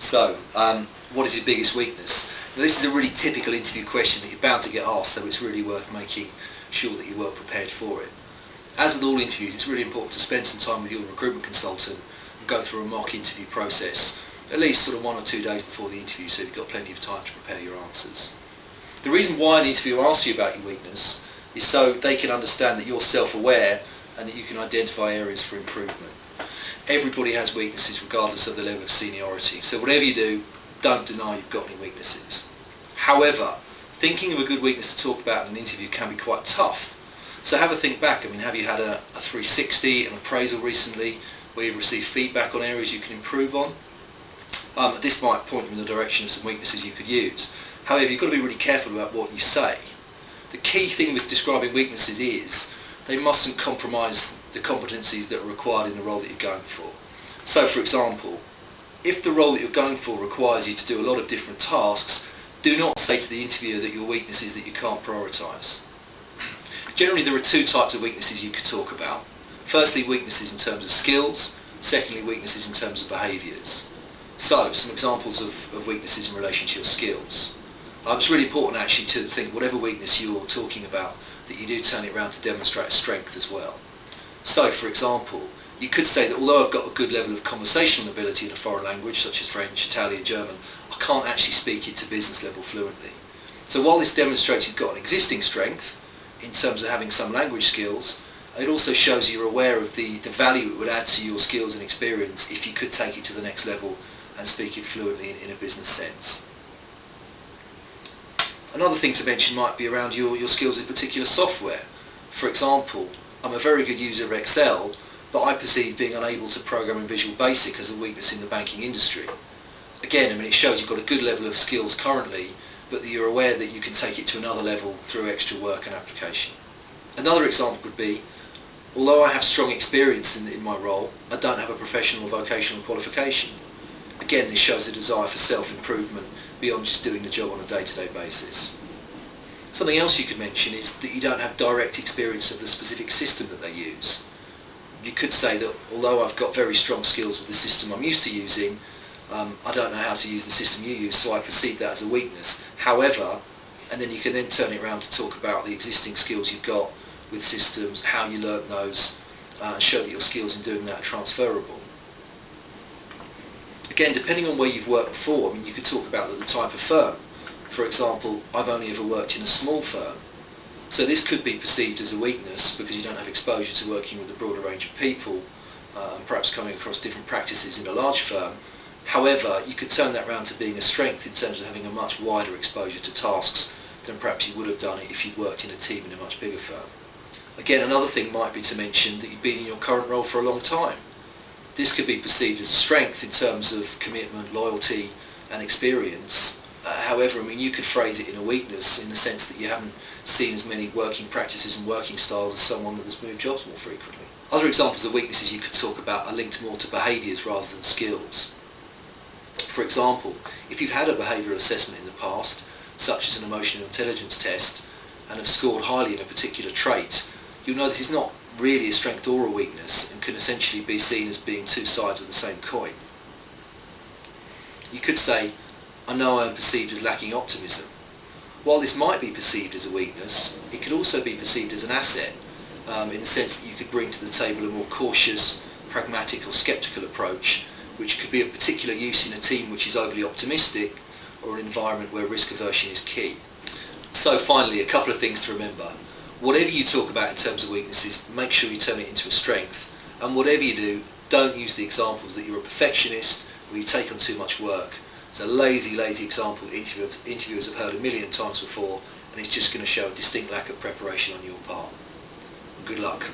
So, what is your biggest weakness? Now, this is a really typical interview question that you're bound to get asked, so it's really worth making sure that you're well prepared for it. As with all interviews, it's really important to spend some time with your recruitment consultant and go through a mock interview process, at least sort of 1 or 2 days before the interview, so you've got plenty of time to prepare your answers. The reason why an interviewer asks you about your weakness is so they can understand that you're self-aware and that you can identify areas for improvement. Everybody has weaknesses regardless of the level of seniority, so whatever you do, don't deny you've got any weaknesses. However, thinking of a good weakness to talk about in an interview can be quite tough. So have a think back. Have you had a 360, an appraisal recently, where you've received feedback on areas you can improve on? This might point you in the direction of some weaknesses you could use. However, you've got to be really careful about what you say. The key thing with describing weaknesses is they mustn't compromise the competencies that are required in the role that you're going for. So, for example, if the role that you're going for requires you to do a lot of different tasks, do not say to the interviewer that your weakness is that you can't prioritise. Generally, there are 2 types of weaknesses you could talk about. Firstly, weaknesses in terms of skills. Secondly, weaknesses in terms of behaviours. So, some examples of weaknesses in relation to your skills. It's really important actually to think whatever weakness you're talking about, that you do turn it around to demonstrate a strength as well. So, for example, you could say that although I've got a good level of conversational ability in a foreign language, such as French, Italian, German, I can't actually speak it to business level fluently. So while this demonstrates you've got an existing strength in terms of having some language skills, it also shows you're aware of the value it would add to your skills and experience if you could take it to the next level and speak it fluently in a business sense. Another thing to mention might be around your skills in particular software. For example, I'm a very good user of Excel, but I perceive being unable to program in Visual Basic as a weakness in the banking industry. Again, it shows you've got a good level of skills currently, but that you're aware that you can take it to another level through extra work and application. Another example could be, although I have strong experience in my role, I don't have a professional or vocational qualification. Again, this shows a desire for self-improvement beyond just doing the job on a day-to-day basis. Something else you could mention is that you don't have direct experience of the specific system that they use. You could say that although I've got very strong skills with the system I'm used to using, I don't know how to use the system you use, so I perceive that as a weakness. However, and then you can then turn it around to talk about the existing skills you've got with systems, how you learnt those, and show that your skills in doing that are transferable. Again, depending on where you've worked before, you could talk about the type of firm. For example, I've only ever worked in a small firm. So this could be perceived as a weakness because you don't have exposure to working with a broader range of people and perhaps coming across different practices in a large firm. However, you could turn that round to being a strength in terms of having a much wider exposure to tasks than perhaps you would have done it if you'd worked in a team in a much bigger firm. Again, another thing might be to mention that you've been in your current role for a long time. This could be perceived as a strength in terms of commitment, loyalty and experience. However, you could phrase it in a weakness in the sense that you haven't seen as many working practices and working styles as someone that has moved jobs more frequently. Other examples of weaknesses you could talk about are linked more to behaviours rather than skills. For example, if you've had a behavioural assessment in the past, such as an emotional intelligence test, and have scored highly in a particular trait, you'll know this is not really a strength or a weakness and can essentially be seen as being 2 sides of the same coin. You could say, I know I am perceived as lacking optimism. While this might be perceived as a weakness, it could also be perceived as an asset in the sense that you could bring to the table a more cautious, pragmatic or sceptical approach, which could be of particular use in a team which is overly optimistic or an environment where risk aversion is key. So finally, a couple of things to remember. Whatever you talk about in terms of weaknesses, make sure you turn it into a strength. And whatever you do, don't use the examples that you're a perfectionist or you take on too much work. It's a lazy example that interviewers have heard a million times before, and it's just going to show a distinct lack of preparation on your part. Good luck.